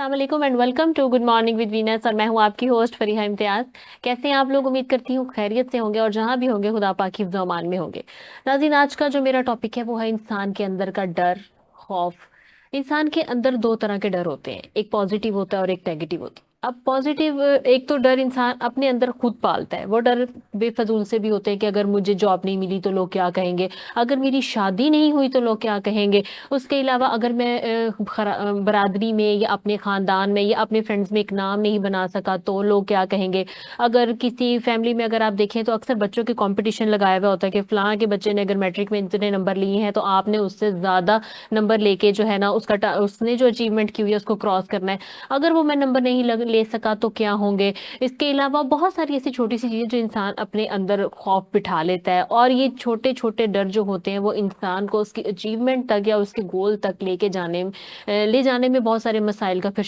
अस्सलाम वालेकुम and welcome to good morning with Venus. और मैं हूँ आपकी होस्ट फरीहा इम्तियाज। कैसे हैं आप लोग? उम्मीद करती हूँ खैरियत से होंगे और जहां भी होंगे खुदा पाक की हिफ्ज़ व अमान में होंगे। नाज़रीन, आज का जो मेरा टॉपिक है वो है इंसान के अंदर का डर, खौफ। इंसान के अंदर दो तरह के डर होते हैं, एक पॉजिटिव होता है और एक नेगेटिव होता है। अब पॉजिटिव एक तो डर इंसान अपने अंदर खुद पालता है। वो डर बेफजूल से भी होते हैं कि अगर मुझे जॉब नहीं मिली तो लोग क्या कहेंगे, अगर मेरी शादी नहीं हुई तो लोग क्या कहेंगे। उसके अलावा अगर मैं बरादरी में या अपने ख़ानदान में या अपने फ्रेंड्स में एक नाम नहीं बना सका तो लोग क्या कहेंगे। अगर किसी फैमिली में अगर आप देखें तो अक्सर बच्चों के कंपटीशन लगाया हुआ होता है कि फलां के बच्चे ने अगर मैट्रिक में इतने नंबर लिए हैं तो आपने उससे ज़्यादा नंबर लेके जो है ना उसने जो अचीवमेंट की हुई है उसको क्रॉस करना है। अगर वो मैं नंबर नहीं ले सका तो क्या होंगे। इसके अलावा बहुत सारी ऐसी छोटी सी चीज़ें जो इंसान अपने अंदर खौफ बिठा लेता है, और ये छोटे छोटे डर जो होते हैं वो इंसान को उसकी अचीवमेंट तक या उसके गोल तक ले जाने में बहुत सारे मसाइल का फिर।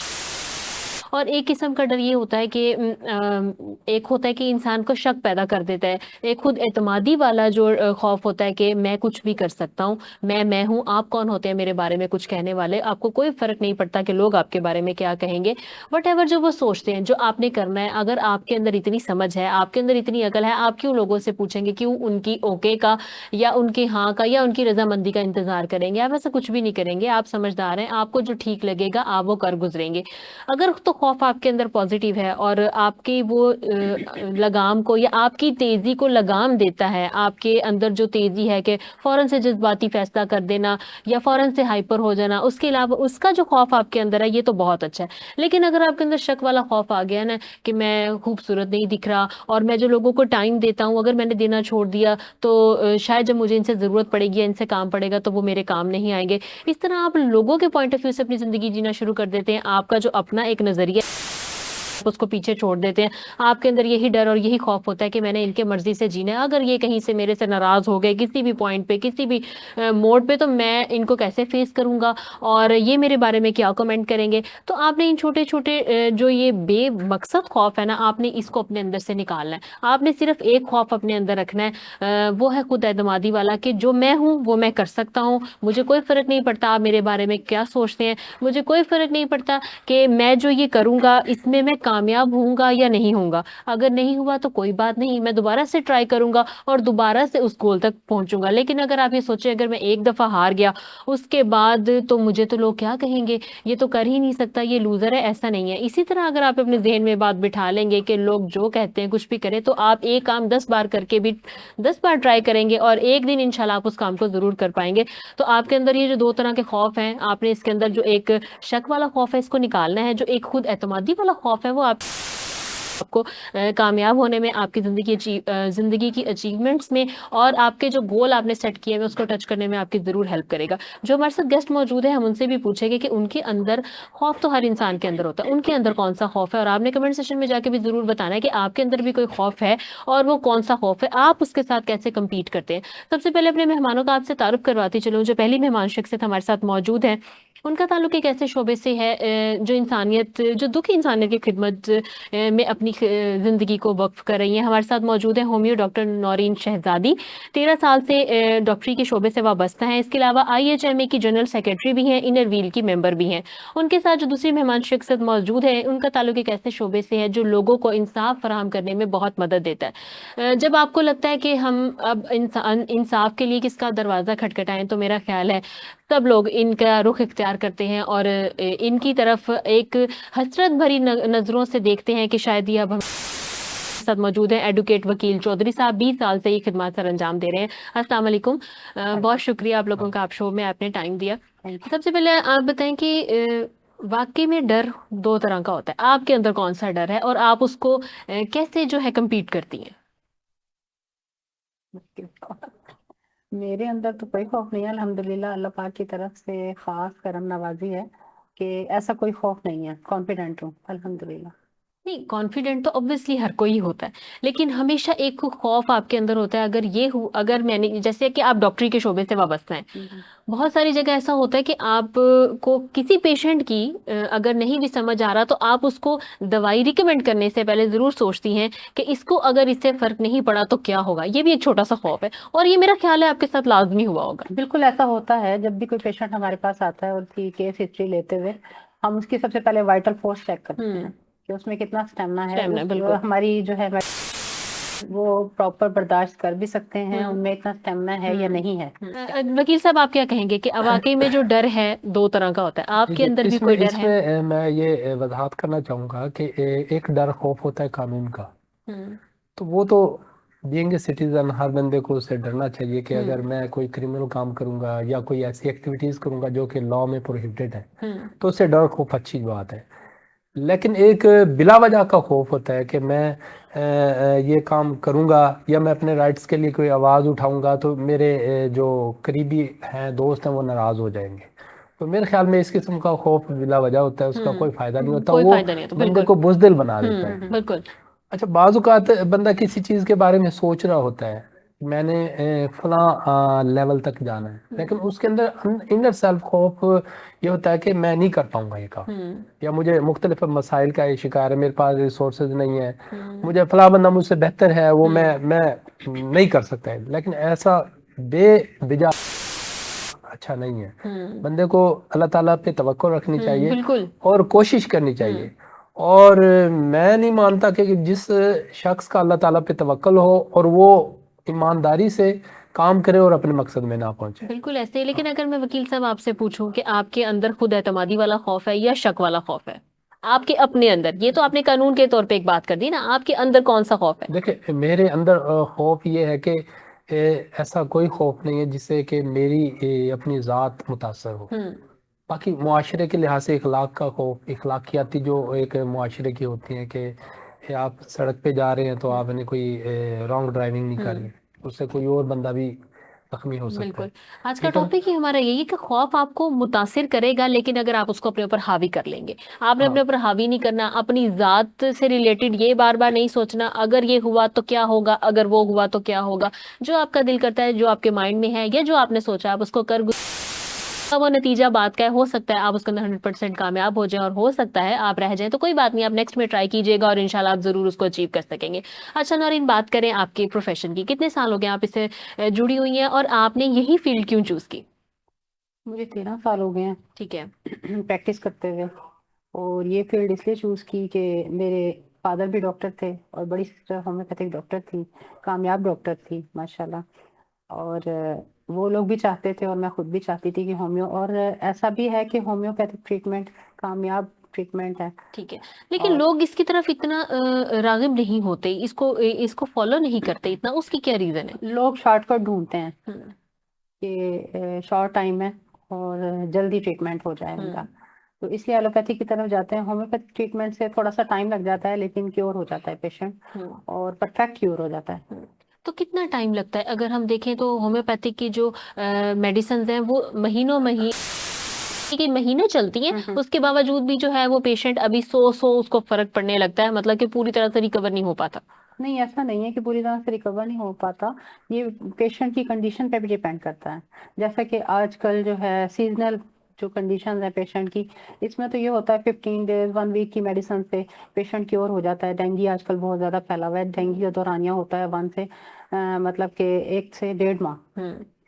और एक किस्म का डर ये होता है कि एक होता है कि इंसान को शक पैदा कर देता है। एक खुद एतमादी वाला जो खौफ होता है कि मैं कुछ भी कर सकता हूँ, मैं हूँ, आप कौन होते हैं मेरे बारे में कुछ कहने वाले, आपको कोई फर्क नहीं पड़ता कि लोग आपके बारे में क्या कहेंगे। वट एवर जो वो सोचते हैं जो आपने करना है, अगर आपके अंदर इतनी समझ है, आपके अंदर इतनी अकल है, आप क्यों लोगों से पूछेंगे, क्यों उनकी ओके का या उनके हाँ का या उनकी रजामंदी का इंतजार करेंगे। आप ऐसा कुछ भी नहीं करेंगे, आप समझदार हैं, आपको जो ठीक लगेगा आप वो कर गुजरेंगे। अगर तो खौफ आपके अंदर पॉजिटिव है और आपकी वो लगाम को या आपकी तेजी को लगाम देता है, आपके अंदर जो तेजी है कि फौरन से जज्बाती फैसला कर देना या फौरन से हाइपर हो जाना, उसके अलावा उसका जो खौफ आपके अंदर है ये तो बहुत अच्छा है। लेकिन अगर आपके अंदर शक वाला खौफ आ गया ना कि मैं खूबसूरत नहीं दिख रहा और मैं जो लोगों को टाइम देता हूँ अगर मैंने देना छोड़ दिया तो शायद जब मुझे इनसे ज़रूरत पड़ेगी या इनसे काम पड़ेगा तो वो मेरे काम नहीं आएंगे। इस तरह आप लोगों के पॉइंट ऑफ व्यू से अपनी ज़िंदगी जीना शुरू कर देते हैं। आपका जो अपना एक नज़रिया उसको पीछे छोड़ देते हैं। आपके अंदर यही डर और यही खौफ होता है कि मैंने इनके मर्जी से जीना है, अगर ये कहीं से मेरे से नाराज हो गए किसी भी पॉइंट पे, किसी भी मोड पे, तो मैं इनको कैसे फेस करूंगा और ये मेरे बारे में क्या कमेंट करेंगे। तो आपने इन छोटे छोटे जो ये बेमकसद खौफ है ना, आपने इसको अपने अंदर से निकालना है। आपने सिर्फ एक खौफ अपने अंदर रखना है, वो है खुद एतमादी वाला कि जो मैं हूँ वो मैं कर सकता हूँ, मुझे कोई फर्क नहीं पड़ता आप मेरे बारे में क्या सोचते हैं, मुझे कोई फर्क नहीं पड़ता कि मैं जो ये करूंगा इसमें मैं कामयाब होऊंगा या नहीं होऊंगा। अगर नहीं हुआ तो कोई बात नहीं, मैं दोबारा से ट्राई करूंगा और दोबारा से उस गोल तक पहुंचूंगा। लेकिन अगर आप ये सोचें अगर मैं एक दफा हार गया उसके बाद तो मुझे तो लोग क्या कहेंगे, ये तो कर ही नहीं सकता, ये लूजर है, ऐसा नहीं है। इसी तरह अगर आप अपने जहन में बात बिठा लेंगे कि लोग जो कहते हैं कुछ भी करें, तो आप एक काम 10 बार करके भी 10 बार ट्राई करेंगे और एक दिन इंशाल्लाह आप उस काम को जरूर कर पाएंगे। तो आपके अंदर ये जो दो तरह के खौफ हैं, आपने इसके अंदर जो एक शक वाला खौफ है इसको निकालना है, जो एक खुद एतमादी वाला खौफ है वो आपको कामयाब होने में, आपकी जिंदगी की अचीवमेंट्स में और आपके जो गोल आपने सेट किए हैं उसको टच करने में आपकी जरूर हेल्प करेगा। जो हमारे साथ गेस्ट मौजूद है हम उनसे भी पूछेंगे कि उनके अंदर खौफ तो हर इंसान के अंदर होता है, उनके अंदर कौन सा खौफ है। और आपने कमेंट सेक्शन में जाके भी जरूर बताना है कि आपके अंदर भी कोई खौफ है और वो कौन सा खौफ है, आप उसके साथ कैसे कम्पीट करते हैं। सबसे पहले अपने मेहमानों का आपसे तारुफ करवाती चलूँ। जो पहली मेहमान शख्सियत हमारे साथ मौजूद है उनका ताल्लुक एक ऐसे शोबे से है जो इंसानियत, जो दुखी इंसानियत की खिदमत में अपनी ज़िंदगी को वक्फ कर रही हैं। हमारे साथ मौजूद है होमियो डॉक्टर नौरीन शहजादी। 13 साल से डॉक्टरी के शोबे से वाबस्ता हैं। इसके अलावा IHMA की जनरल सेक्रेटरी भी हैं, इनर व्हील की मेंबर भी हैं। उनके साथ जो दूसरी मेहमान शख्सियत मौजूद है उनका ताल्लुक एक ऐसे शोबे से है जो लोगों को इंसाफ फराहम करने में बहुत मदद देता है। जब आपको लगता है कि हम अब इंसाफ के लिए किसका दरवाज़ा खटखटाएं, तो मेरा ख्याल है सब लोग इनका रुख इख्तियार करते हैं और इनकी तरफ एक हसरत भरी नज़रों से देखते हैं कि शायद ये अब हम साथ मौजूद हैं एडवोकेट वकील चौधरी साहब। 20 साल से ये खिदमत सर अंजाम दे रहे हैं। अस्सलाम वालेकुम। बहुत शुक्रिया आप लोगों का, आप शो में आपने टाइम दिया। सबसे पहले आप बताएं कि वाकई में डर दो तरह का होता है, आपके अंदर कौन सा डर है और आप उसको कैसे जो है कम्पीट करती हैं। मेरे अंदर तो कोई खौफ नहीं है, अल्हम्दुलिल्लाह। अल्लाह पाक की तरफ से खास करम नवाजी है कि ऐसा कोई खौफ नहीं है। कॉन्फिडेंट हूँ अल्हम्दुलिल्लाह। नहीं, कॉन्फिडेंट तो ऑब्वियसली हर कोई होता है, लेकिन हमेशा एक खौफ आपके अंदर होता है। अगर मैंने जैसे कि आप डॉक्टरी के शोबे से वाबस्ता हैं, हम्म। बहुत सारी जगह ऐसा होता है कि आप को किसी पेशेंट की अगर नहीं भी समझ आ रहा तो आप उसको दवाई रिकमेंड करने से पहले ज़रूर सोचती हैं कि इसको अगर इससे फ़र्क नहीं पड़ा तो क्या होगा। ये भी एक छोटा सा खौफ है और ये मेरा ख्याल है आपके साथ लाजमी हुआ होगा। बिल्कुल ऐसा होता है जब भी कोई पेशेंट हमारे पास आता है और उसकी केस हिस्ट्री लेते हुए हम उसकी सबसे पहले वाइटल फोर्स चेक करते हैं हम्म। कि उसमें कितना स्टेमिना है, स्टेमिना, उस बिल्कुल। हमारी जो है वो प्रॉपर बर्दाश्त कर भी सकते हैं, हम्म। उनमें इतना स्टेमिना है या नहीं है। वकील साहब, आप क्या कहेंगे कि वाकई में जो डर है दो तरह का होता है, आपके देखिए, अंदर भी इसमें कोई डर है? इसमें मैं ये वजाहत करना चाहूँगा कि एक डर खौफ होता है कानून का। हम्म। तो वो तो बीइंग ए सिटीजन हर बंदे को उससे डरना चाहिए कि अगर हम्म। मैं कोई क्रिमिनल काम करूंगा या कोई ऐसी एक्टिविटीज करूंगा जो कि लॉ में प्रोहिबिटेड है, हम्म। तो उससे डर खौफ अच्छी बात है। लेकिन एक बिला वजह का खौफ होता है कि मैं ये काम करूंगा या मैं अपने राइट्स के लिए कोई आवाज़ उठाऊंगा तो मेरे जो करीबी हैं, दोस्त हैं, वो नाराज़ हो जाएंगे। तो मेरे ख्याल में इस किस्म का खौफ बिला वजह होता है, उसका कोई फ़ायदा नहीं होता, कोई वो फायदा नहीं है तो बंदे बिल्कुल। को बुज़दिल बना देता है। बिल्कुल। अच्छा, बाज़ बंदा किसी चीज़ के बारे में सोच रहा होता है, मैंने फला लेवल तक जाना है, लेकिन उसके अंदर इनर सेल्फ खौफ ये होता है कि मैं नहीं कर पाऊंगा ये काम, या मुझे मुख्तलिफ मसाइल का ये शिकार है, मेरे पास रिसोर्सेज नहीं है, मुझे फला बंदा मुझसे बेहतर है, वो मैं नहीं कर सकता है। लेकिन ऐसा बेबिजा अच्छा नहीं है। बंदे को अल्लाह ताला पे तवक्कुल रखनी चाहिए बिल्कुल। और कोशिश करनी चाहिए। और मैं नहीं मानता कि जिस शख्स का अल्लाह ताला पे तवक्कुल हो और वो ईमानदारी से काम करे और अपने मकसद में ना पहुंचे। बिल्कुल ऐसे ही। लेकिन अगर मैं वकील साहब आपसे पूछूं कि आपके अंदर खुद एतमादी वाला खौफ है या शक वाला खौफ है, आपके अपने अंदर, ये तो आपने कानून के तौर पे एक बात कर दी ना, आपके अंदर कौन सा खौफ है? देखिए, मेरे अंदर खौफ ये है कि ऐसा कोई खौफ नहीं है जिससे कि मेरी अपनी ज़ात मुतासर हो। बाकी मुआशरे के लिहाज से इखलाक का खौफ, इखलाकियाती जो एक मुआशरे की होती हैं कि आप सड़क पे जा रहे हैं तो आपने कोई रॉन्ग ड्राइविंग नहीं करनी, उससे कोई और बंदा भी जख्मी हो सकता बिल्कुल। है। आज का ठीक है ना? टॉपिक ही हमारा यही है कि खौफ आपको मुतासिर करेगा, लेकिन अगर आप उसको अपने ऊपर हावी कर लेंगे। आपने हाँ, अपने ऊपर हावी नहीं करना, अपनी जात से रिलेटेड ये बार बार नहीं सोचना, अगर ये हुआ तो क्या होगा, अगर वो हुआ तो क्या होगा। जो आपका दिल करता है, जो आपके माइंड में है या जो आपने सोचा, आप उसको कर का वो नतीजा बात का है। हो सकता है आप उसके अंदर 100% कामयाब हो जाएं, और हो सकता है आप रह जाएं, तो कोई बात नहीं, आप नेक्स्ट में ट्राई कीजिएगा और इंशाल्लाह आप जरूर उसको अचीव कर सकेंगे। अच्छा नौरीन, बात करें आपके प्रोफेशन की, कितने साल हो गए आप इससे जुड़ी हुई हैं, और आपने यही फील्ड क्यों चूज की? मुझे 13 साल हो गए हैं ठीक है। प्रैक्टिस करते हुए। और ये फील्ड इसलिए चूज की कि मेरे फादर भी डॉक्टर थे और बड़ी सिस्टर होम्योपैथिक डॉक्टर थी, कामयाब डॉक्टर थी माशाल्लाह। और वो लोग भी चाहते थे और मैं खुद भी चाहती थी कि होम्यो, और ऐसा भी है कि होम्योपैथिक ट्रीटमेंट कामयाब ट्रीटमेंट है। ठीक है। लेकिन और लोग इसकी तरफ इतना रागिब नहीं होते, इसको फॉलो नहीं करते इतना, उसकी क्या रीजन है? लोग शॉर्टकट ढूंढते हैं हम्म। कि शॉर्ट टाइम है और जल्दी ट्रीटमेंट हो जाए उनका, हम्म। तो इसलिए एलोपैथी की तरफ जाते हैं। होम्योपैथिक ट्रीटमेंट से थोड़ा सा टाइम लग जाता है लेकिन क्योर हो जाता है पेशेंट, हम्म। और परफेक्ट क्योर हो जाता है। तो कितना टाइम लगता है? अगर हम देखें तो होम्योपैथिक की जो मेडिसिन हैं वो महीनों की महीने चलती हैं, उसके बावजूद भी जो है वो पेशेंट अभी सो उसको फर्क पड़ने लगता है, मतलब कि पूरी तरह से रिकवर नहीं हो पाता। नहीं, ऐसा नहीं है कि पूरी तरह से रिकवर नहीं हो पाता, ये पेशेंट की कंडीशन पे भी डिपेंड करता है। जैसा कि आजकल जो है सीजनल जो कंडीशंस है पेशेंट की, इसमें तो ये होता है 15 डेज 1 वीक की मेडिसिन से पेशेंट क्योर हो जाता है। डेंगू आजकल बहुत ज़्यादा फैला हुआ है, डेंगू जो दौरानिया होता है मतलब कि 1 से 1.5 माह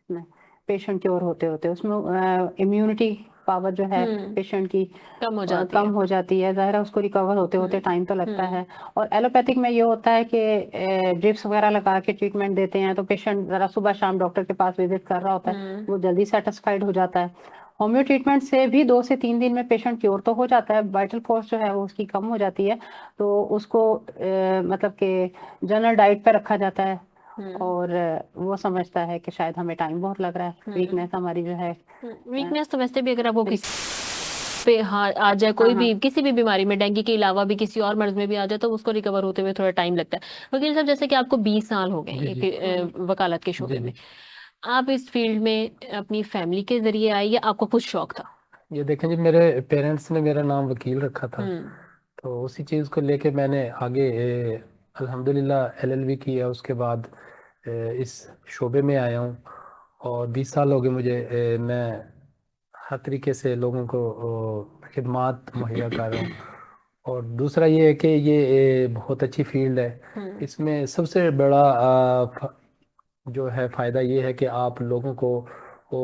में पेशेंट क्योर होते होते उसमें इम्यूनिटी पावर जो है पेशेंट की कम हो जाती कम है। हो जाती है, ज़ाहिर है उसको रिकवर होते होते टाइम तो लगता है। और एलोपैथिक में ये होता है कि ड्रिप्स वगैरह लगा के ट्रीटमेंट देते हैं तो पेशेंट ज़रा सुबह शाम डॉक्टर के पास विजिट कर रहा होता है, वो जल्दी सेटिस्फाइड हो जाता है। होम्यो ट्रीटमेंट से भी 2 से 3 दिन में पेशेंट क्योर तो हो जाता है, वाइटल फोर्स जो है वो उसकी कम हो जाती है, तो उसको मतलब कि जनरल डाइट पे रखा जाता है। और वो समझता है कि शायद हमें टाइम बहुत लग रहा है, वीकनेस हमारी जो है। वीकनेस तो वैसे भी अगर आपको किसी पे हाँ आ जाए, कोई भी किसी भी बीमारी में, डेंगू के अलावा भी किसी और मर्ज में भी आ जाए, तो उसको रिकवर होते हुए थोड़ा टाइम लगता है। वकील साहब, जैसे कि आपको 20 साल हो गए जी जी एक वकालत के शोबे जी में, जी। आप इस फील्ड में अपनी फैमिली के जरिए आई या आपको कुछ शौक था? ये देखें जी, मेरे पेरेंट्स ने मेरा नाम वकील रखा था, हम्म। तो उसी चीज़ को लेके मैंने आगे अल्हम्दुलिल्लाह एलएलबी की है, उसके बाद इस शोबे में आया हूँ। और 20 साल हो गए मुझे। मैं हर तरीके से लोगों को खिदमात मुहैया कर रहा हूँ। और दूसरा ये है कि ये बहुत अच्छी फील्ड है। इसमें सबसे बड़ा जो है फ़ायदा ये है कि आप लोगों को वो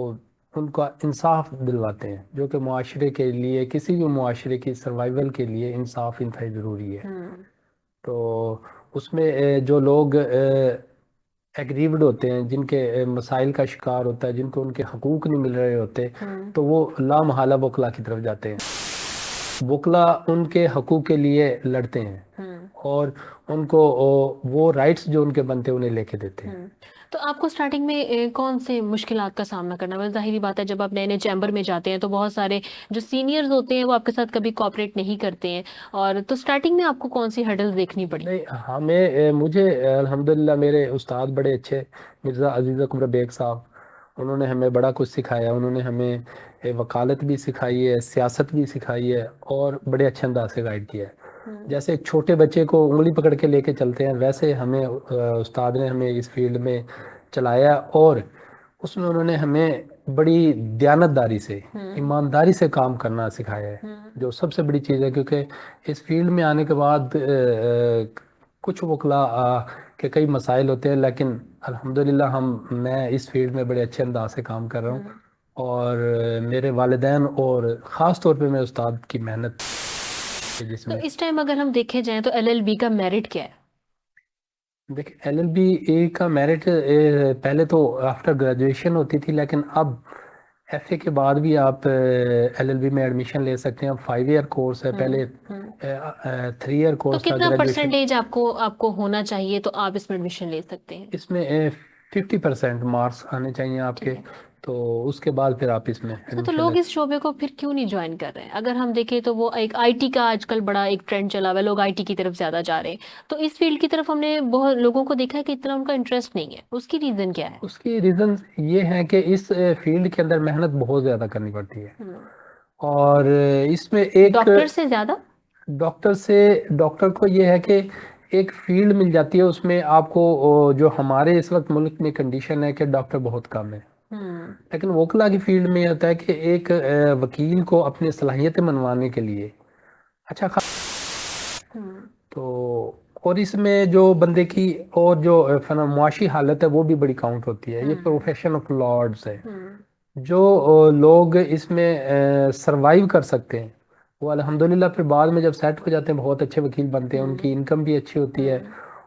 उनका इंसाफ दिलवाते हैं, जो कि मुआशरे के लिए, किसी भी मुआशरे की सर्वाइवल के लिए इंसाफ इंतहाई ज़रूरी है। तो उसमें जो लोग एग्रीव्ड होते हैं, जिनके मसाइल का शिकार होता है, जिनको उनके हकूक़ नहीं मिल रहे होते, तो वो लामहला वकला की तरफ जाते हैं। वकला उनके हकूक़ के लिए लड़ते हैं और उनको वो राइट्स जो उनके बनते हैं उन्हें लेके देते हैं। तो आपको स्टार्टिंग में कौन से मुश्किलात का सामना करना पड़ा? ज़ाहिर-सी बात है, जब आप नए-नए चैम्बर में जाते हैं तो बहुत सारे जो सीनियर्स होते हैं वो आपके साथ कभी कोऑपरेट नहीं करते हैं, और तो स्टार्टिंग में आपको कौन सी हर्डल्स देखनी पड़ी? नहीं, मुझे अल्हम्दुलिल्लाह मेरे उस्ताद बड़े अच्छे, मिर्ज़ा अजीज़ अकबर बेग साहब, उन्होंने हमें बड़ा कुछ सिखाया। उन्होंने हमें वकालत भी सिखाई है, सियासत भी सिखाई है और बड़े अच्छे अंदाज से गाइड किया है। जैसे एक छोटे बच्चे को उंगली पकड़ के लेके चलते हैं, वैसे हमें उस्ताद ने हमें इस फील्ड में चलाया और उसमें उन्होंने हमें बड़ी दयानतदारी से, ईमानदारी से काम करना सिखाया है, जो सबसे बड़ी चीज़ है। क्योंकि इस फील्ड में आने के बाद कुछ वकला के कई मसाइल होते हैं, लेकिन अल्हम्दुलिल्लाह मैं इस फील्ड में बड़े अच्छे अंदाज से काम कर रहा हूँ और मेरे वालिदैन और ख़ास तौर पे मेरे उस्ताद की मेहनत है तो जिसमें। इस टाइम अगर हम देखे जाएँ तो एलएलबी का मेरिट क्या है? देखिए, एलएलबी का मेरिट पहले तो आफ्टर ग्रेजुएशन होती थी, लेकिन अब एफए के बाद भी आप एलएलबी में एडमिशन ले सकते हैं। अब 5 ईयर कोर्स है, पहले 3 ईयर तो कोर्स था कितना ग्रेजुएशन। परसेंटेज आपको आपको होना चाहिए तो आप इसमें एडमिशन ले सकते हैं? इसमें 50% मार्क्स आने चाहिए आपके, ठीक है। तो उसके बाद फिर आप इसमें अच्छा, तो एडमिशन लोग ले। इस शोबे को फिर क्यों नहीं ज्वाइन कर रहे हैं? अगर हम देखें तो वो एक आईटी का आजकल बड़ा एक ट्रेंड चला हुआ है, लोग आईटी की तरफ ज्यादा जा रहे हैं। तो इस फील्ड की तरफ हमने बहुत लोगों को देखा है कि इतना उनका इंटरेस्ट नहीं है। उसकी रीजन क्या है? उसकी रीज़न ये है कि इस फील्ड के अंदर मेहनत बहुत ज़्यादा करनी पड़ती है और इसमें एक डॉक्टर को ये है कि एक फील्ड मिल जाती है, उसमें आपको जो हमारे इस वक्त मुल्क में कंडीशन है कि डॉक्टर बहुत कम है, लेकिन वकला की फील्ड में ये होता है कि एक वकील को अपनी सलाहियतें मनवाने के लिए अच्छा तो, और इसमें जो बंदे की और जो मुआशी हालत है वो भी बड़ी काउंट होती है। ये प्रोफेशन ऑफ लॉर्ड्स है। जो लोग इसमें सरवाइव कर सकते हैं वो अल्हम्दुलिल्लाह फिर बाद में जब सेट हो जाते हैं बहुत अच्छे वकील बनते हैं, उनकी इनकम भी अच्छी होती है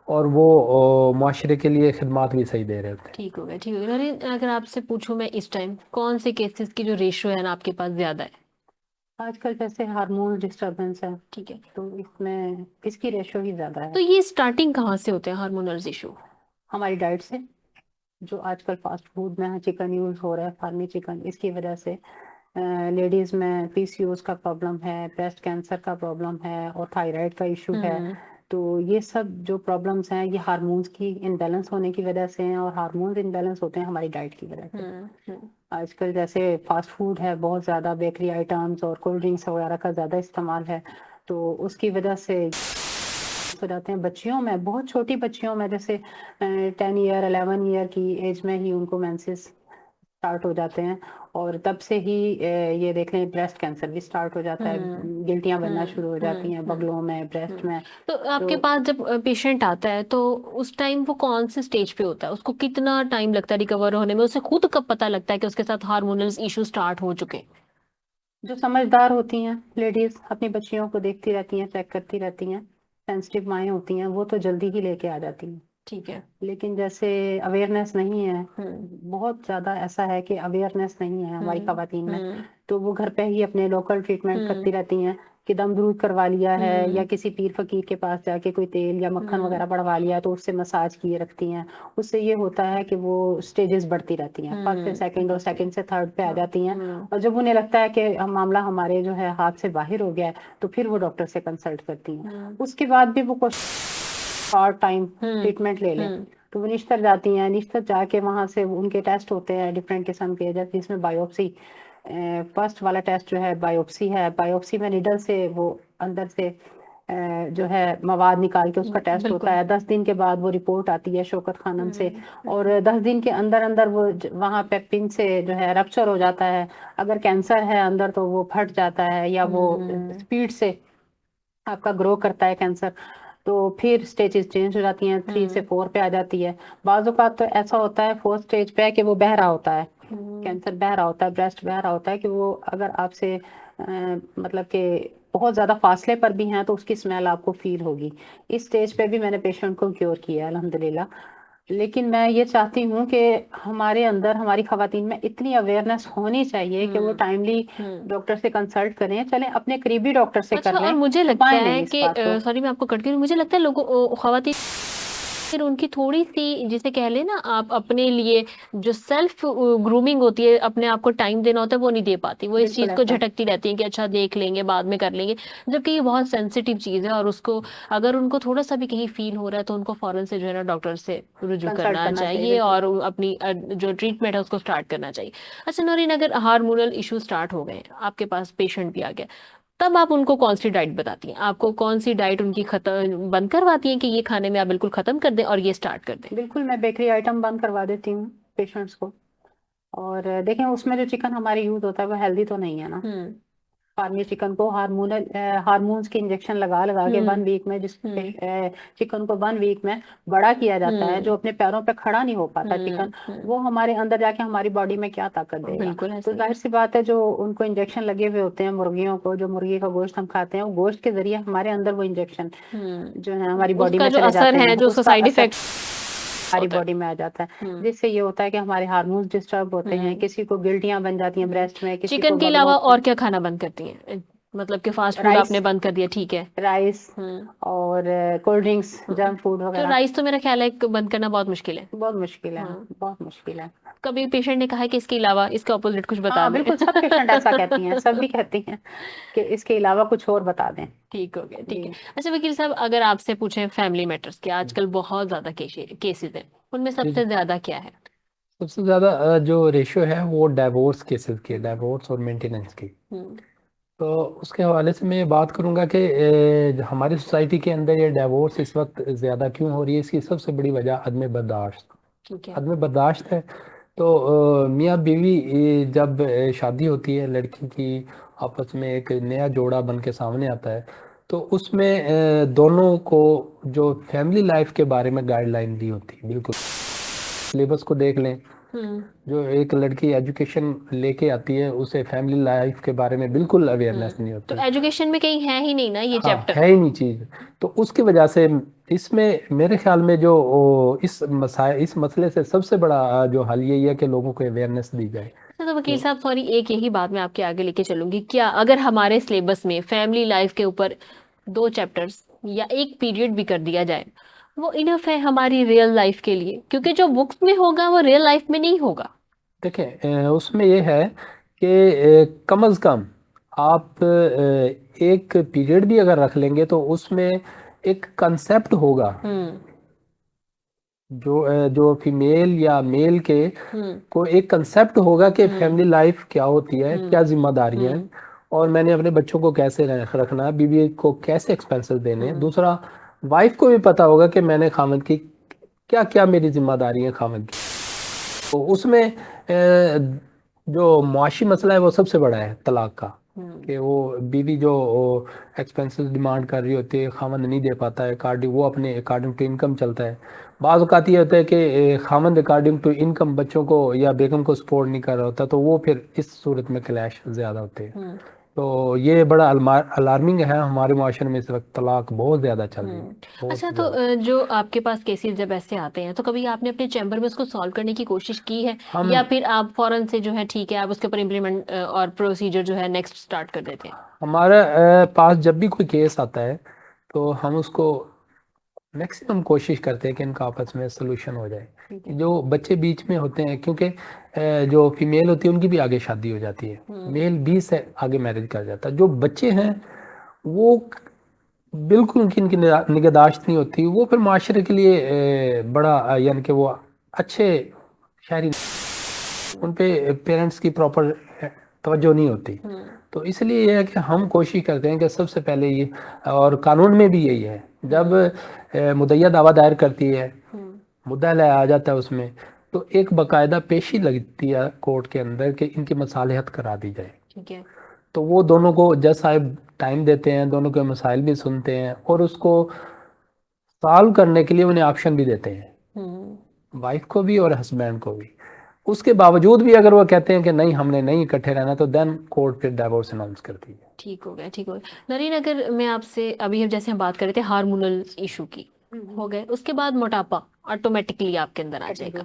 और वो मुआशरे के लिए खिदमात भी सही दे रहे होते हैं। ठीक हो गया, ठीक हो गया। नरेन, अगर आपसे पूछूं मैं, इस टाइम कौन से केसेस की जो रेशियो है ना आपके पास ज्यादा है? आजकल जैसे हार्मोन डिस्टरबेंस है, ठीक है। तो इसमें इसकी रेशो ही ज्यादा तो है। ये स्टार्टिंग कहाँ से होते हैं हार्मोनल इशू? हमारी डाइट से, जो आजकल फास्ट फूड में चिकन यूज हो रहा है, फार्मी चिकन, इसकी वजह से लेडीज में पीसीओएस का प्रॉब्लम है, ब्रेस्ट कैंसर का प्रॉब्लम है और थायराइड का इशू है। तो ये सब जो प्रॉब्लम्स हैं ये हार्मोन्स की इनबैलेंस होने की वजह से हैं, और हार्मोन्स इनबैलेंस होते हैं हमारी डाइट की वजह से। आजकल जैसे फास्ट फूड है, बहुत ज़्यादा बेकरी आइटम्स और कोल्ड ड्रिंक्स वगैरह का ज़्यादा इस्तेमाल है, तो उसकी वजह से हो जाते हैं। बच्चियों में, बहुत छोटी बच्चियों में, जैसे 10 ईयर 11 ईयर की एज में ही उनको मेंसेस स्टार्ट हो जाते हैं, और तब से ही ये देख लें ब्रेस्ट कैंसर भी स्टार्ट हो जाता है, गिल्टियां बनना शुरू हो जाती हैं बगलों में, ब्रेस्ट में। तो आपके पास जब पेशेंट आता है तो उस टाइम वो कौन से स्टेज पे होता है? उसको कितना टाइम लगता है रिकवर होने में? उसे खुद कब पता लगता है कि उसके साथ हार्मोनल इशू स्टार्ट हो चुके? जो समझदार होती हैं लेडीज, अपनी बच्चियों को देखती रहती हैं, चेक करती रहती हैं, सेंसिटिव माएँ होती हैं, वो तो जल्दी ही लेके आ जाती हैं। ठीक है। लेकिन जैसे अवेयरनेस नहीं है, बहुत ज्यादा ऐसा है कि अवेयरनेस नहीं है हमारी खवातीन में, तो वो घर पे ही अपने लोकल ट्रीटमेंट करती रहती हैं कि दम दूध करवा लिया है या किसी पीर फकीर के पास जाके कोई तेल या मक्खन वगैरह बढ़वा लिया तो उससे मसाज किए रखती हैं। उससे ये होता है कि वो स्टेजेस बढ़ती रहती हैं, फर्स्ट से सेकंड और सेकंड से थर्ड पे आ जाती हैं, और जब उन्हें लगता है कि मामला हमारे जो है हाथ से बाहर हो गया है तो फिर वो डॉक्टर से कंसल्ट करती हैं। उसके बाद भी वो शॉर्ट टाइम ट्रीटमेंट ले लें तो वो निश्तर जाती हैं। निश्तर जाके वहां से उनके टेस्ट होते हैं डिफरेंट किस्म के, जैसे जिसमें बायोप्सी, फर्स्ट वाला टेस्ट जो है बायोप्सी है। बायोप्सी में निडल से वो अंदर से जो है मवाद निकाल के उसका टेस्ट होता है। 10 दिन के बाद वो रिपोर्ट आती है शौकत खानम से, और 10 दिन के अंदर अंदर वो वहाँ पे पिन से जो है रप्चर हो जाता है। अगर कैंसर है अंदर तो वो फट जाता है, या वो स्पीड से आपका ग्रो करता है कैंसर। तो फिर स्टेजेस चेंज हो जाती हैं, 3 से 4 पे आ जाती है। बाज़ औक़ात तो ऐसा होता है 4th स्टेज पे है कि वो बह रहा होता है, कैंसर बह रहा होता है, ब्रेस्ट बह रहा होता है कि वो अगर आपसे मतलब कि बहुत ज़्यादा फासले पर भी हैं तो उसकी स्मेल आपको फील होगी। इस स्टेज पे भी मैंने पेशेंट को क्योर किया है अल्हम्दुलिल्लाह। लेकिन मैं ये चाहती हूँ कि हमारे अंदर, हमारी खवातीन में इतनी अवेयरनेस होनी चाहिए कि वो टाइमली डॉक्टर से कंसल्ट करें, चलें अपने करीबी डॉक्टर से अच्छा, कर और लें, मुझे लगता छुपाएं नहीं है इस कि बात को। सॉरी मैं आपको कट कर, मुझे लगता है लोगों खवातीन फिर उनकी थोड़ी सी जिसे कह लें ना, आप अपने लिए जो सेल्फ ग्रूमिंग होती है, अपने आप को टाइम देना होता है, वो नहीं दे पाती। वो इस बिल्कुल चीज को ऐसा झटकती रहती है कि अच्छा देख लेंगे, बाद में कर लेंगे, जबकि ये बहुत सेंसिटिव चीज है। और उसको अगर उनको थोड़ा सा भी कहीं फील हो रहा है तो उनको फौरन से जो है ना डॉक्टर से रुजू कंसल्ट करना करना चाहिए, चाहिए बिल्कुल। और अपनी जो ट्रीटमेंट है उसको स्टार्ट करना चाहिए। अच्छा नौरीन, अगर हार्मोनल इशू स्टार्ट हो गए, आपके पास पेशेंट भी आ गया, तब आप उनको कौन सी डाइट बताती हैं? आपको कौन सी डाइट उनकी खत्म बंद करवाती हैं कि ये खाने में आप बिल्कुल खत्म कर दें और ये स्टार्ट कर दें? बिल्कुल, मैं बेकरी आइटम बंद करवा देती हूँ पेशेंट्स को। और देखें, उसमें जो चिकन हमारे यूज होता है वो हेल्दी तो नहीं है ना। हम्म फार्मी चिकन को हार्मोन्स के इंजेक्शन लगा लगा के 1 वीक में, जिस हम्म चिकन को 1 वीक में बड़ा किया जाता है, हम्म जो अपने पैरों पे खड़ा नहीं हो पाता चिकन, हम्म, वो हमारे अंदर जाके हमारी बॉडी में क्या ताकत देगा। बिल्कुल तो ऐसे ही है। जाहिर सी बात है, जो उनको इंजेक्शन लगे हुए होते हैं मुर्गियों को, जो मुर्गी का गोश्त हम खाते हैं, वो गोश्त के जरिए हमारे अंदर वो इंजेक्शन जो है हमारी बॉडी उसका में जो चले असर जाते है, हैं, जो उसका उसका साइड असर इफेक्ट हमारी होता है। बॉडी में आ जाता है, हम्म जिससे ये होता है कि हमारे हार्मोन्स डिस्टर्ब होते हैं, हम्म किसी को गिल्टियां बन जाती हैं ब्रेस्ट में, किसी को चिकन के बगलों अलावा में। और क्या खाना बंद करती हैं? मतलब कि फास्ट फूड राइस, आपने बंद कर दिया, ठीक है। राइस हम्म और कोल्ड ड्रिंक्स, हम्म जंक फूड तो वगैरह। राइस तो मेरा ख्याल है कि बंद करना बहुत मुश्किल है। बहुत मुश्किल है, हाँ, बहुत मुश्किल है। कभी पेशेंट ने कहा है कि इसके अलावा इसके ऑपोजिट कुछ बता हाँ दें? बिल्कुल, सब पेशेंट ऐसा कहती हैं, सब भी कहती हैं कि इसके अलावा कुछ और बता दें। ठीक हो गया, ठीक है। जी अच्छा वकील साहब, अगर आपसे पूछें फैमिली मैटर्स के, आजकल बहुत ज्यादा केसेस हैं, उनमें जी सबसे जी। ज्यादा क्या है? सबसे ज़्यादा जो रेशियो है वो डाइवोर्स केसेस की, डाइवोर्स और मेंटेनेंस की। हम्म तो उसके हवाले से मैं ये बात करूंगा कि हमारी सोसाइटी के अंदर ये डाइवोर्स इस वक्त ज़्यादा क्यों हो रही है। इसकी सबसे बड़ी वजह अदम बर्दाश्त, ठीक है। अदम बर्दाश्त है। तो मियाँ बीवी जब शादी होती है लड़की की, आपस में एक नया जोड़ा बन के सामने आता है, तो उसमें दोनों को जो फैमिली लाइफ के बारे में गाइडलाइन दी होती है, बिल्कुल सिलेबस को देख लें। हम्म जो एक लड़की एजुकेशन लेके आती है, उसे फैमिली लाइफ के बारे में बिल्कुल अवेयरनेस नहीं तो होती। एजुकेशन में कहीं है ही नहीं ना ये हाँ, चैप्टर। है ही नहीं चीज। तो उसकी वजह से इसमें मेरे ख्याल में जो इस मसले से सबसे बड़ा जो हल यही है कि लोगों को अवेयरनेस दी जाए। अच्छा तो वकील तो साहब सॉरी, एक यही बात मैं आपके आगे लेके चलूंगी, क्या अगर हमारे सिलेबस में फैमिली लाइफ के ऊपर 2 चैप्टर्स या एक पीरियड भी कर दिया जाए, वो इनफ है हमारी रियल लाइफ के लिए? क्योंकि जो बुक्स में होगा वो रियल लाइफ में नहीं होगा। देखें, उसमें ये है कि कम अज कम आप एक पीरियड भी अगर रख लेंगे तो उसमें एक कंसेप्ट होगा। हम्म जो फीमेल या मेल के हम्म को एक कंसेप्ट होगा कि हम्म फैमिली लाइफ क्या होती है, हम्म क्या जिम्मेदारियां हैं, हम्म और मैंने अपने बच्चों को कैसे रखना है, बीवी को कैसे एक्सपेंसेस देने हैं। हम्म दूसरा, वाइफ को भी पता होगा कि मैंने खामद की क्या क्या मेरी जिम्मेदारी है खामद की। तो उसमें जो मुआशी मसला है वो सबसे बड़ा है तलाक का, हम्म कि वो बीवी जो एक्सपेंसेस डिमांड कर रही होती है, खामंद नहीं दे पाता है, अकॉर्डिंग वो अपने अकॉर्डिंग टू इनकम चलता है। बाज़ औक़ात ये होता है कि खामंद अकॉर्डिंग टू इनकम बच्चों को या बेगम को सपोर्ट नहीं कर रहा होता, तो वो फिर इस सूरत में क्लैश ज़्यादा होते हैं। हम्म तो ये बड़ा अलार्मिंग है, हमारे माशरे में इस वक्त तलाक बहुत ज़्यादा चल रही है, बहुत अच्छा तो ज़्यादा। जो आपके पास केसेस जब ऐसे आते हैं, तो कभी आपने अपने चैम्बर में उसको सॉल्व करने की कोशिश की है, हम या फिर आप फौरन से जो है ठीक है आप उसके ऊपर इम्प्लीमेंट और प्रोसीजर जो है नेक्स्ट स्टार्ट कर देते हैं? हमारे पास जब भी कोई केस आता है तो हम उसको मैक्सिमम कोशिश करते हैं कि इनका आपस में सोल्यूशन हो जाए। ठीक है। जो बच्चे बीच में होते हैं, क्योंकि जो फीमेल होती है उनकी भी आगे शादी हो जाती है, मेल 20 से आगे मैरिज कर जाता है। जो बच्चे हैं वो बिल्कुल उनकी इनकी निगहदाश्त नहीं होती, वो फिर माशरे के लिए बड़ा यानी कि वो अच्छे शहरी, उन पे पेरेंट्स की प्रॉपर तवज्जो नहीं होती। हम्म तो इसलिए यह है कि हम कोशिश करते हैं कि सबसे पहले ये, और कानून में भी यही है, जब मुद्दइया दावा दायर करती है, हम्म मुद्दा आ जाता है उसमें, तो एक बाकायदा पेशी लगती है कोर्ट के अंदर कि इनकी मसालहत करा दी जाए। ठीक है। तो वो दोनों को जज साहब टाइम देते हैं, दोनों के मसाइल भी सुनते हैं और उसको सॉल्व करने के लिए उन्हें ऑप्शन भी देते हैं, हम्म, वाइफ को भी और हस्बैंड को भी। उसके बावजूद भी अगर वो कहते हैं कि नहीं हमने नहीं इकट्ठे रहना, तो देन कोर्ट फिर डाइवोर्स अनाउंस करती है। ठीक हो गया, ठीक हो गया। नरीन, अगर मैं आपसे अभी हम जैसे हम बात कर रहे थे हार्मोनल इशू की, हो गए, उसके बाद मोटापा ऑटोमेटिकली आपके अंदर आ जाएगा।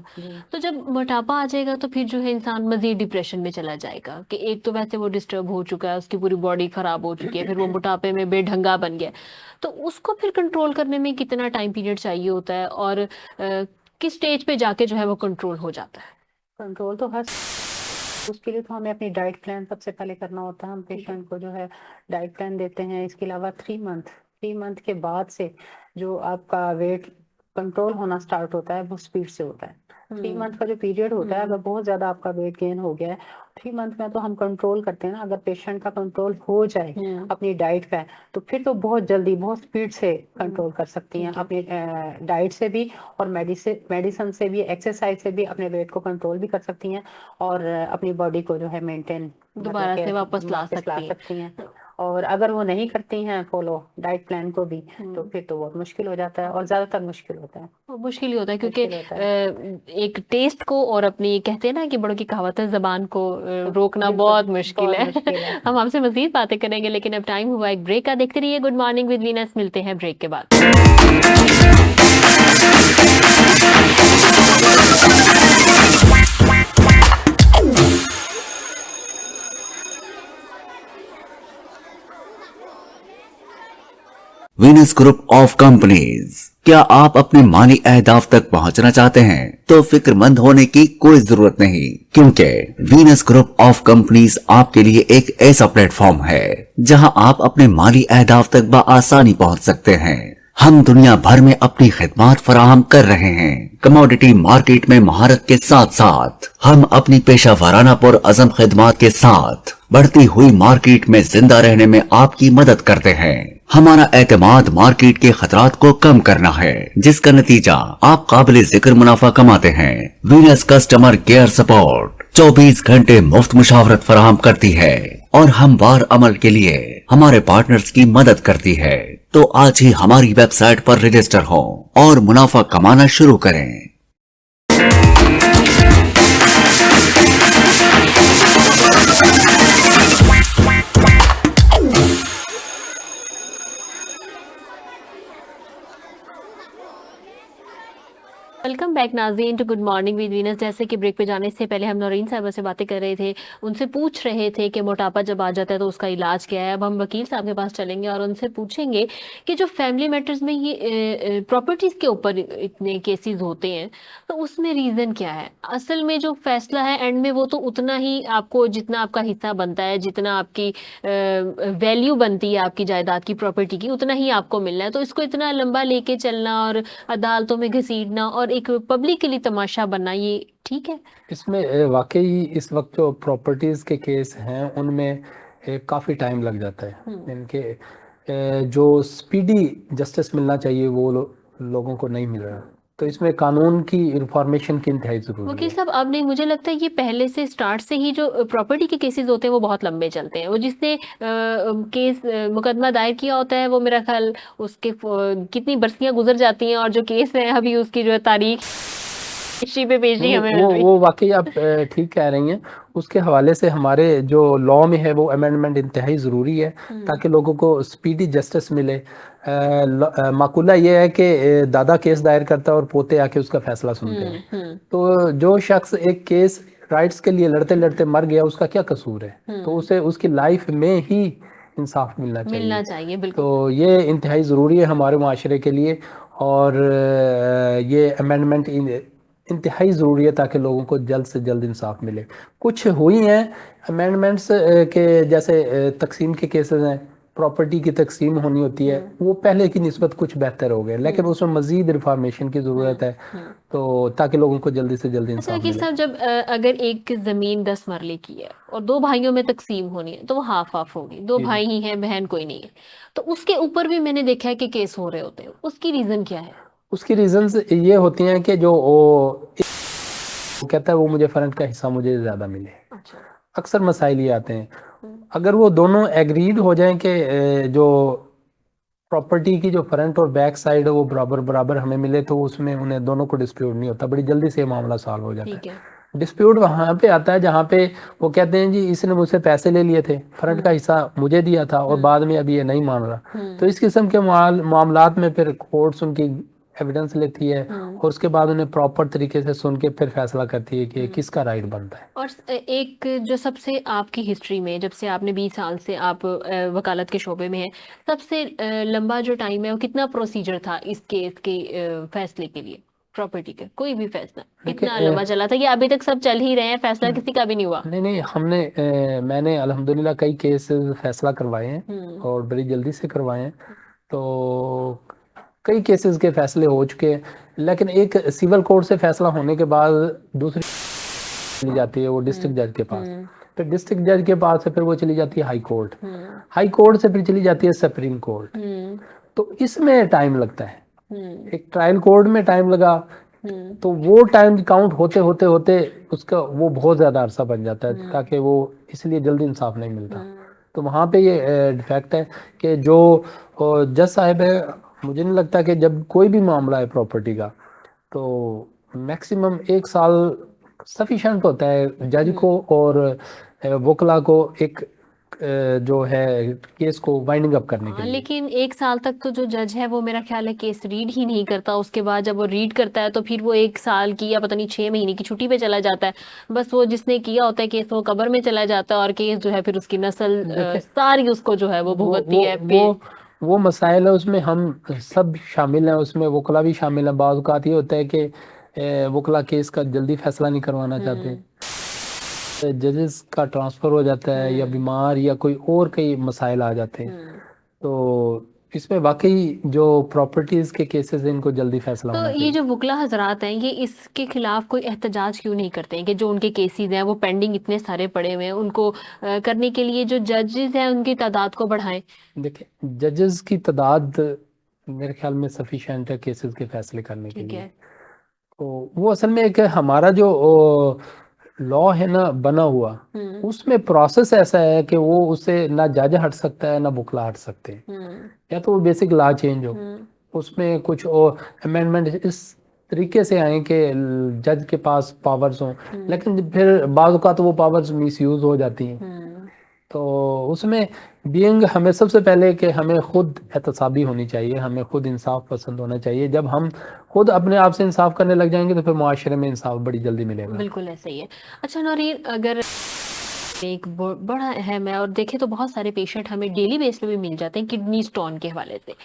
तो जब मोटापा आ जाएगा तो फिर जो है इंसान मजीद डिप्रेशन में चला जाएगा कि एक तो वैसे वो डिस्टर्ब हो चुका है, उसकी पूरी बॉडी खराब हो चुकी है, फिर वो मोटापे में बेढंगा बन गया। तो उसको फिर कंट्रोल करने में कितना टाइम पीरियड चाहिए होता है, और किस स्टेज पे जाके जो है वो कंट्रोल हो जाता है? कंट्रोल तो हर, उसके लिए तो हमें अपनी डाइट प्लान सबसे पहले करना होता है। हम पेशेंट को जो है डाइट प्लान देते हैं। इसके अलावा 3 मंथ के बाद से जो आपका वेट कंट्रोल होना स्टार्ट होता है वो स्पीड से होता है। 3 मंथ का जो पीरियड होता है, अगर बहुत ज्यादा आपका वेट गेन हो गया है 3 मंथ में, तो हम कंट्रोल करते हैं ना। अगर पेशेंट का कंट्रोल हो जाए अपनी डाइट का, तो फिर तो बहुत जल्दी बहुत स्पीड से कंट्रोल कर सकती हैं अपनी डाइट से भी, और मेडिसिन से भी, एक्सरसाइज से भी अपने वेट को कंट्रोल भी कर सकती हैं, और अपनी बॉडी को जो है मेंटेन दोबारा से वापस ला सकती हैं। हैं। और अगर वो नहीं करती हैं फॉलो डाइट प्लान को भी, तो फिर तो बहुत मुश्किल हो जाता है, और ज्यादातर मुश्किल होता है। वो मुश्किल ही होता है, क्योंकि मुश्किल होता है। एक टेस्ट को और अपनी, कहते हैं ना कि बड़ों की कहावत है, जबान को रोकना बिल्कुल, बहुत मुश्किल बहुत है। मुश्किल है। हम आपसे मजीद बातें करेंगे, लेकिन अब टाइम हुआ एक ब्रेक का। देखते रहिए गुड मॉर्निंग विद वीनस, मिलते हैं ब्रेक के बाद। Venus group of companies. क्या आप अपने माली अहदाफ तक पहुंचना चाहते हैं? तो फिक्रमंद होने की कोई जरूरत नहीं, क्योंकि वीनस ग्रुप ऑफ कंपनीज आपके लिए एक ऐसा प्लेटफॉर्म है जहां आप अपने माली अहदाफ तक बआसानी पहुंच सकते हैं। हम दुनिया भर में अपनी खिदमात फराहम कर रहे हैं। कमोडिटी मार्केट में महारत के साथ साथ हम अपनी पेशा वाराना पुर अज़म खिदमात के साथ बढ़ती हुई मार्केट में जिंदा रहने में आपकी मदद करते हैं। हमारा एतमाद मार्केट के खतरात को कम करना है, जिसका नतीजा आप काबिल जिक्र मुनाफा कमाते हैं। वीनस कस्टमर केयर सपोर्ट 24 घंटे मुफ्त मुशावरत फराहम करती है और हमवार अमल के लिए हमारे पार्टनर्स की मदद करती है। तो आज ही हमारी वेबसाइट पर रजिस्टर हो और मुनाफा कमाना शुरू करें। वेलकम बैक नाज़रीन to good morning with Venus. जैसे कि ब्रेक पे जाने से पहले हम नौरीन साहिबा से बातें कर रहे थे, उनसे पूछ रहे थे कि मोटापा जब आ जाता है तो उसका इलाज क्या है। अब हम वकील साहब के पास चलेंगे और उनसे पूछेंगे कि जो फैमिली मैटर्स में ये प्रॉपर्टीज़ के ऊपर इतने केसेस होते हैं, तो उसमें रीज़न क्या है? असल में जो फैसला है एंड में, वो तो उतना ही आपको, जितना आपका हिस्सा बनता है, जितना आपकी वैल्यू बनती है आपकी जायदाद की, प्रॉपर्टी की, उतना ही आपको मिलना है। तो इसको इतना लंबा लेके चलना और अदालतों में घसीटना और एक पब्लिक के लिए तमाशा बनना, ये ठीक है? इसमें वाकई इस वक्त जो प्रॉपर्टीज के केस हैं उनमें काफी टाइम लग जाता है। इनके जो स्पीडी जस्टिस मिलना चाहिए वो लोगों को नहीं मिल रहा। तो इसमें कानून की इंफॉर्मेशन की इंतहाई जरूरी वकील है। साहब, अब नहीं, मुझे लगता है ये पहले से स्टार्ट से ही जो प्रॉपर्टी के केसेस होते हैं वो बहुत लंबे चलते हैं। वो जिसने केस मुकदमा दायर किया होता है, वो मेरा ख्याल उसके कितनी बरसियां गुजर जाती हैं, और जो केस है अभी उसकी जो है तारीख पेशी पे पेशी हमें मिल रही है। वो वाकई आप ठीक कह रही हैं। उसके हवाले से हमारे जो लॉ में है वो अमेंडमेंट इंतहाई ज़रूरी है, ताकि लोगों को स्पीडी जस्टिस मिले। माकूला ये है कि दादा केस दायर करता है और पोते आके उसका फैसला सुनते हैं। तो जो शख्स एक केस राइट्स के लिए लड़ते लड़ते मर गया, उसका क्या कसूर है? तो उसे उसकी लाइफ में ही इंसाफ मिलना चाहिए। बिल्कुल। तो ये इंतहाई ज़रूरी है हमारे माशरे के लिए, और ये अमेंडमेंट इंतहाई ज़रूरी है ताकि लोगों को जल्द से जल्द इंसाफ मिले। कुछ हुई हैं अमेंडमेंट्स के, जैसे तकसीम के केसेस हैं, प्रॉपर्टी की तकसीम होनी होती है, वो पहले की निस्बत कुछ बेहतर हो गए, लेकिन उसमें मजीद रिफॉर्मेशन की ज़रूरत है, तो ताकि लोगों को जल्दी से जल्दी अच्छा इंसाफ वकील मिले। साहब, जब अगर एक जमीन 10 मरले की है और 2 भाइयों में तकसीम होनी है, तो वो हाफ हाफ होगी, 2 भाई ही हैं, बहन कोई नहीं है, तो उसके ऊपर भी मैंने देखा है कि केस हो रहे होते हैं। उसकी रीजन क्या है? उसकी रीजंस ये होती हैं कि जो वो कहता है वो मुझे फर्द का हिस्सा मुझे ज़्यादा मिले। अच्छा। अक्सर मसाइल ये आते हैं। अगर वो दोनों एग्रीड हो जाएं कि जो प्रॉपर्टी की जो फ्रंट और बैक साइड है वो बराबर बराबर हमें मिले तो उसमें उन्हें दोनों को डिस्प्यूट नहीं होता, बड़ी जल्दी से ये मामला सॉल्व हो जाता ठीक है। है। डिस्प्यूट वहां पे आता है जहाँ पे वो कहते हैं जी इसने मुझसे पैसे ले लिए थे, फ्रंट का हिस्सा मुझे दिया था और बाद में अभी ये नहीं मान रहा। तो इस किस्म के मामलात में फिर कोर्ट्स उनकी एविडेंस लेती है और उसके बाद उन्हें प्रॉपर तरीके से सुन के फिर फैसला करती है कि किसका राइट बनता है। और एक जो सबसे आपकी हिस्ट्री में, जब से आपने 20 साल से आप वकालत के शोबे में हैं, सबसे लंबा जो टाइम है वो कितना प्रोसीजर था इस केस के फैसले के लिए, प्रॉपर्टी का कोई भी फैसला कितना देखिए, लंबा चला था, कि अभी तक सब चल ही रहे हैं, फैसला किसी का भी नहीं हुआ? नहीं नहीं, मैंने अल्हम्दुलिल्लाह कई केसेस फैसला करवाए हैं और बड़ी जल्दी से करवाए हैं। तो कई केसेस के फैसले हो चुके हैं, लेकिन एक सिविल कोर्ट से फैसला होने के बाद दूसरी चली जाती है वो डिस्ट्रिक्ट जज के पास, फिर डिस्ट्रिक्ट जज के पास से फिर वो चली जाती है हाई कोर्ट, हाई कोर्ट से फिर चली जाती है सुप्रीम कोर्ट। तो इसमें टाइम लगता है, एक ट्रायल कोर्ट में टाइम लगा तो वो टाइम काउंट होते होते होते उसका वो बहुत ज्यादा अरसा बन जाता है, ताकि वो इसलिए जल्दी इंसाफ नहीं मिलता। तो वहाँ पे ये डिफेक्ट है कि जो जज साहब है, मुझे नहीं लगता कि जब कोई भी मामला है प्रॉपर्टी का तो मैक्सिमम 1 साल सफिशिएंट होता है जज को और वकला को एक जो है केस को वाइंडिंग अप करने के हाँ, लिए। लेकिन 1 साल तक तो जो जज है वो मेरा ख्याल है केस रीड ही नहीं करता। उसके बाद जब वो रीड करता है तो फिर वो 1 साल की या पता नहीं 6 महीने की छुट्टी पे चला जाता है। बस वो जिसने किया होता है केस वो कब्र में चला जाता है और केस जो है फिर उसकी नस्ल सारी उसको जो है वो भुगतती है वो मसाइल है, उसमें हम सब शामिल हैं, उसमें वकला भी शामिल है। बाज़ औक़ात ये होता है कि वकला केस का जल्दी फैसला नहीं करवाना चाहते, जजेस का ट्रांसफर हो जाता है या बीमार या कोई और कई मसाइल आ जाते हैं। तो इसमें वाकई जो प्रॉपर्टीज के केसेस हैं इनको जल्दी फैसला तो होना ये चाहिए। जो वकला हजरात हैं ये इसके खिलाफ कोई एहतजाज क्यों नहीं करते हैं कि जो उनके केसेस हैं वो पेंडिंग इतने सारे पड़े हुए हैं, उनको करने के लिए जो जजेस हैं उनकी तादाद को बढ़ाएं? देखिए, जजेस की तादाद मेरे ख्याल में सफिशिएंट है केसेस के फैसले करने के ठीक लिए। है। तो वो असल में एक हमारा जो लॉ है ना बना हुआ, उसमें प्रोसेस ऐसा है कि वो उससे ना जज हट सकता है ना वकला हट सकते हैं। या तो वो बेसिक लॉ चेंज हो, उसमें कुछ अमेंडमेंट इस तरीके से आए कि जज के पास पावर्स हों, लेकिन फिर बाज़ औक़ात वो पावर्स मिसयूज हो जाती हैं। तो उसमें बीइंग हमें सबसे पहले कि हमें खुद एहतसाबी होनी चाहिए, हमें खुद इंसाफ पसंद होना चाहिए। जब हम खुद अपने आप से इंसाफ करने लग जाएंगे तो फिर मुआशरे में इंसाफ बड़ी जल्दी मिलेगा। बिल्कुल ऐसा ही है। अच्छा नौरीन, अगर एक बड़ा अहम है और देखें तो बहुत सारे पेशेंट हमें डेली बेस पे भी मिल जाते हैं किडनी स्टोन के हवाले से।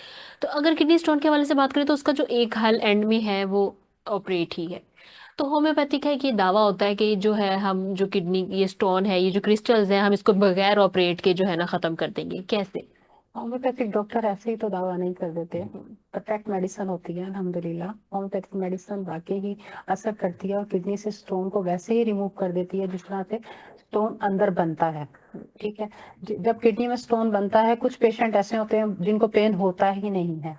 तो अगर किडनी स्टोन के हवाले से बात करें तो उसका जो एक हल एंड में है वो ऑपरेट ही है। तो होम्योपैथिक है कि दावा होता है कि जो है हम जो किडनी ये स्टोन है, ये जो क्रिस्टल्स हैं, हम इसको बगैर ऑपरेट के जो है ना खत्म कर देंगे। कैसे? होम्योपैथिक डॉक्टर ऐसे ही तो दावा नहीं कर देते, परफेक्ट मेडिसिन होती है अल्हम्दुलिल्लाह। होम्योपैथिक मेडिसिन वाकई ही असर करती है और किडनी से स्टोन को वैसे ही रिमूव कर देती है जिस तरह से स्टोन अंदर बनता है। ठीक है, जब किडनी में स्टोन बनता है, कुछ पेशेंट ऐसे होते हैं जिनको पेन होता ही नहीं है,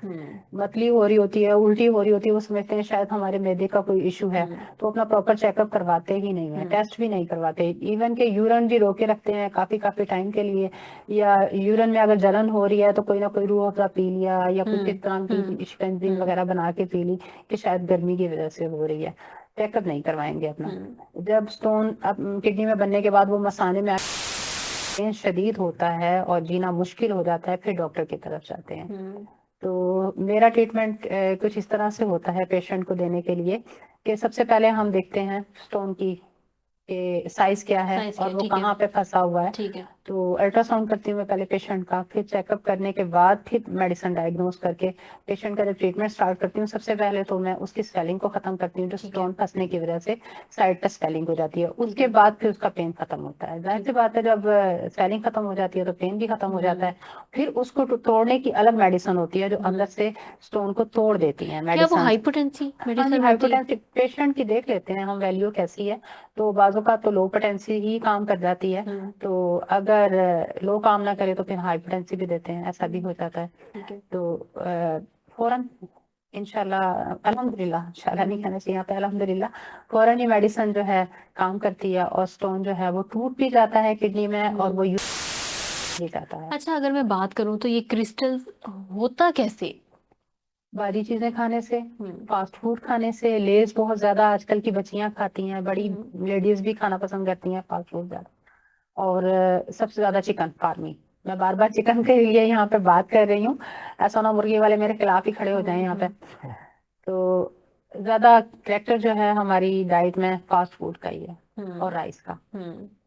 मतली हो रही होती है, उल्टी हो रही होती है, वो समझते हैं शायद हमारे मैदे का कोई इशू है, तो अपना प्रॉपर चेकअप करवाते ही नहीं है, टेस्ट भी नहीं करवाते। इवन के यूरिन भी रोके रखते हैं काफी टाइम के लिए, या यूरिन में अगर जलन हो रही है तो कोई ना कोई रूह अफ़ज़ा पी लिया या कुछ इस तरह की शिकंजी वगैरह बना के पी ली कि शायद गर्मी की वजह से हो रही है। चेकअप नहीं करवाएंगे अपना। जब स्टोन किडनी में बनने के बाद वो मसाने में पेन शदीद होता है और जीना मुश्किल हो जाता है, फिर डॉक्टर की तरफ जाते हैं। तो मेरा ट्रीटमेंट कुछ इस तरह से होता है पेशेंट को देने के लिए कि सबसे पहले हम देखते हैं स्टोन की साइज क्या है साइज और क्या, वो ठीक है। कहाँ पे फंसा हुआ है। ठीक है। तो अल्ट्रासाउंड करती हूँ मैं पहले पेशेंट का, फिर चेकअप करने के बाद फिर मेडिसिन डायग्नोज करके पेशेंट का जब ट्रीटमेंट स्टार्ट करती हूँ, सबसे पहले तो मैं उसकी स्वेलिंग को खत्म करती हूँ जो स्टोन फंसने की वजह से साइड पे स्वेलिंग हो जाती है। उसके बाद फिर उसका पेन खत्म होता है। जाहिर सी बात है, जब स्वेलिंग खत्म हो जाती है तो पेन भी खत्म हो जाता है। फिर उसको तोड़ने की अलग मेडिसिन होती है जो अंदर से स्टोन को तोड़ देती है क्या वो मेडिसिन। हाइपोटेंसी मेडिसिन होती है? हाइपोटेंसी पेशेंट की देख लेते हैं हम वैल्यू कैसी है, तो बाजू का तो लो पोटेंसी ही काम कर जाती है। तो अगर लो काम ना करे तो फिर हाइपोटेंसी भी देते हैं, ऐसा भी हो जाता है। ठीक है। तो फौरन इंशाल्लाह अल्हम्दुलिल्लाह, इंशाल्लाह नहीं कहना चाहिए यहाँ पे, अल्हम्दुलिल्लाह फौरन ही मेडिसिन जो है काम करती है और स्टोन जो है वो टूट भी जाता है किडनी में और वो कंप्लीट आता है। अच्छा, अगर मैं बात करूं तो ये क्रिस्टल्स होता कैसे? बाहरी चीजें खाने से, फास्ट फूड खाने से, लेज बहुत ज्यादा आजकल की बच्चियां खाती हैं, बड़ी लेडीज भी खाना पसंद करती हैं फास्ट फूड ज्यादा। और सबसे ज्यादा चिकन फार्मिंग, मैं बार बार चिकन के लिए यहाँ पे बात कर रही हूँ, ऐसा ना मुर्गी वाले मेरे खिलाफ ही खड़े हो जाएं यहाँ पे। तो ज्यादा करेक्टर जो है हमारी डाइट में फास्ट फूड का ही है और राइस का।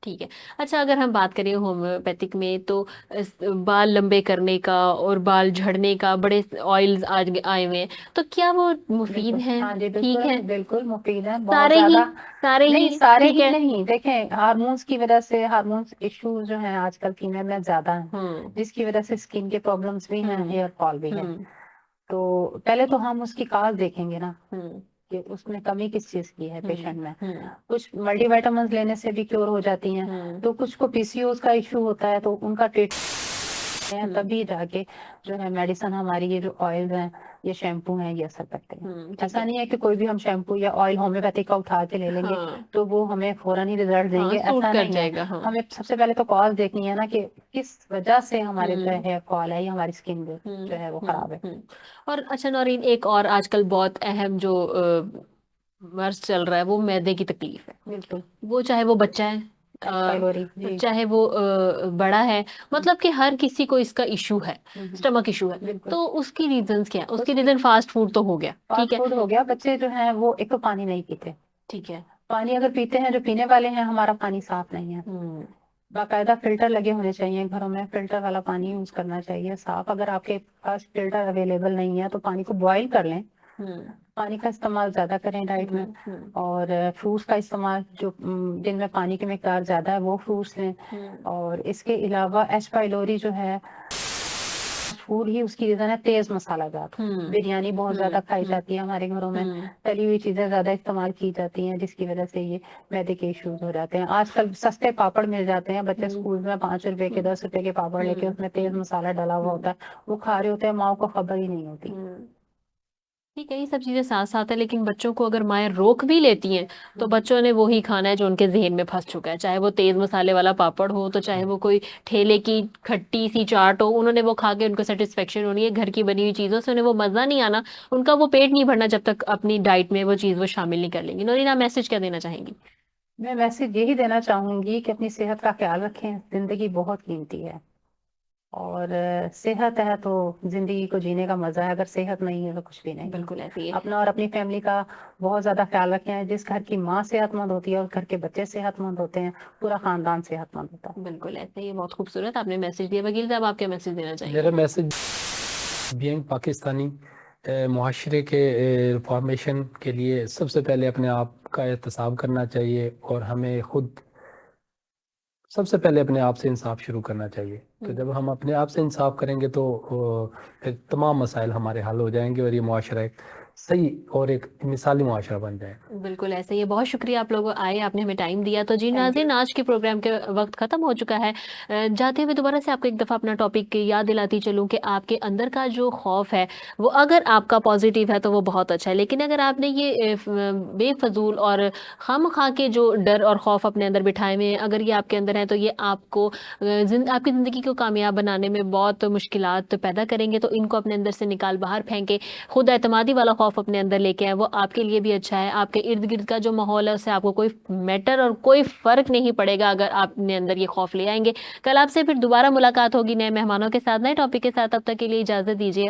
ठीक है। अच्छा, अगर हम बात करें होम्योपैथिक में तो बाल लंबे करने का और बाल झड़ने का बड़े ऑयल्स आज आए हुए हैं, तो क्या वो मुफीद बिल्कुल, है? हाँ जी, ठीक बिल्कुल है। बिल्कुल मुफीद है, बहुत सारे ही ज्यादा। सारे नहीं, ही सारे ठीक ही है। नहीं, देखें हार्मोन्स की वजह से, हार्मोन्स इश्यूज जो हैं आजकल फीमेल में ज्यादा हैं, जिसकी वजह से स्किन के प्रॉब्लम्स भी हैं, हेयर फॉल भी है। तो पहले तो हम उसकी काज देखेंगे ना कि उसमें कमी किस चीज की है पेशेंट में। कुछ मल्टीविटामिन लेने से भी क्योर हो जाती हैं, तो कुछ को पीसीओएस का इशू होता है, तो उनका ट्रीटमेंट तभी जाके जो है मेडिसिन हमारी, ये जो ऑयल हैं, ये शैम्पू हैं, ये असर करते हैं। ऐसा नहीं है कि कोई भी हम शैम्पू या ऑयल होम्योपैथिक का उठा के ले लेंगे तो वो हमें फौरन ही रिजल्ट देंगे, सूट ऐसा कर नहीं जाएगा। है। हमें सबसे पहले तो कॉज देखनी है ना कि किस वजह से हमारे जो है हेयर फॉल है या हमारी स्किन जो है वो खराब है। और अच्छा नौरीन, एक और आजकल बहुत अहम जो मर्ज चल रहा है वो मैदे की तकलीफ है। बिल्कुल, वो चाहे वो बच्चा है, पाइलोरी जी। चाहे वो बड़ा है, मतलब कि हर किसी को इसका इशू है, स्टमक इशू है। बिल्कुल। तो उसकी रीजंस क्या है? उसकी रीजन फास्ट फूड तो हो गया, ठीक फास्ट है। फूड हो गया, बच्चे जो हैं वो एक तो पानी नहीं पीते। ठीक है। पानी अगर पीते हैं, जो पीने वाले हैं, हमारा पानी साफ नहीं है। बाकायदा फिल्टर लगे होने चाहिए घरों में, फिल्टर वाला पानी यूज करना चाहिए साफ। अगर आपके पास फिल्टर अवेलेबल नहीं है तो पानी को बॉईल कर लें, पानी का इस्तेमाल ज्यादा करें डाइट में। और फ्रूट्स का इस्तेमाल, जो जिनमें पानी की मिकदार ज्यादा है वो फ्रूट्स लें। और इसके अलावा एच पाइलोरी जो है फूड ही उसकी रीजन है तेज मसालाजात। बिरयानी बहुत ज्यादा खाई जाती है हमारे घरों में, तली हुई चीजें ज्यादा इस्तेमाल की जाती हैं, जिसकी वजह से ये मैदे के इश्यूज हो जाते हैं। आजकल सस्ते पापड़ मिल जाते हैं, बच्चे स्कूल में 5 रुपए के 10 रुपए के पापड़ लेके उसमें तेज मसाला डाला हुआ होता है, वो खा रहे होते हैं, माओ को खबर ही नहीं होती। ठीक है, ये सब चीजें साथ साथ है, लेकिन बच्चों को अगर माएं रोक भी लेती हैं तो बच्चों ने वही खाना है जो उनके जहन में फंस चुका है, चाहे वो तेज मसाले वाला पापड़ हो, तो चाहे वो कोई ठेले की खट्टी सी चाट हो, उन्होंने वो खा के उनको सेटिस्फेक्शन होनी है। घर की बनी हुई चीजों से उन्हें वो मजा नहीं आना, उनका वो पेट नहीं भरना जब तक अपनी डाइट में वो चीज वो शामिल नहीं कर लेंगी। नौरीन, आप मैसेज क्या देना चाहेंगी? मैं मैसेज यही देना चाहूंगी कि अपनी सेहत का ख्याल रखें, जिंदगी बहुत कीमती है। और सेहत है तो जिंदगी को जीने का मजा है, अगर सेहत नहीं है तो कुछ भी नहीं। बिल्कुल ऐसे ही है। अपना और अपनी फैमिली का बहुत ज्यादा ख्याल रखें। जिस घर की माँ सेहतमंद होती है और घर के बच्चे सेहतमंद होते हैं, पूरा खानदान सेहतमंद होता है। बिल्कुल ऐसे ही है। बहुत खूबसूरत आपने मैसेज दिया। वकील साहब, आप क्या मैसेज देना चाहेंगे? मेरा मैसेज बीइंग पाकिस्तानी मुआशरे के रिफॉर्मेशन के लिए सबसे पहले अपने आप का एहतसाब करना चाहिए और हमें खुद सबसे पहले अपने आप से इंसाफ शुरू करना चाहिए। तो जब हम अपने आप से इंसाफ करेंगे तो फिर तमाम मसाइल हमारे हल हो जाएंगे और ये मुआशरा एक सही और एक मिसाली मुआशरा बन जाए। बिल्कुल ऐसे ही है। बहुत शुक्रिया आप लोग आए, आपने हमें टाइम दिया। तो जी नाज़रीन, आज के प्रोग्राम के वक्त खत्म हो चुका है। जाते हुए दोबारा से आपको एक दफ़ा अपना टॉपिक याद दिलाती चलूँ कि आपके अंदर का जो खौफ है वो अगर आपका पॉजिटिव है तो वो बहुत अच्छा है, लेकिन अगर आपने ये बेफजूल और खामखा के जो डर और खौफ अपने अंदर बिठाए हुए हैं, अगर ये आपके अंदर है तो ये आपको आपकी ज़िंदगी को कामयाब बनाने में बहुत मुश्किलात पैदा करेंगे। तो इनको अपने अंदर से निकाल बाहर फेंके, खुद एतमादी वाला खौफ अपने अंदर लेके आए, वो आपके लिए भी अच्छा है। आपके इर्द गिर्द का जो माहौल है उससे आपको कोई मैटर और कोई फर्क नहीं पड़ेगा अगर आप अपने अंदर ये खौफ ले आएंगे। कल आपसे फिर दोबारा मुलाकात होगी नए मेहमानों के साथ, नए टॉपिक के साथ। तब तक के लिए इजाजत दीजिए।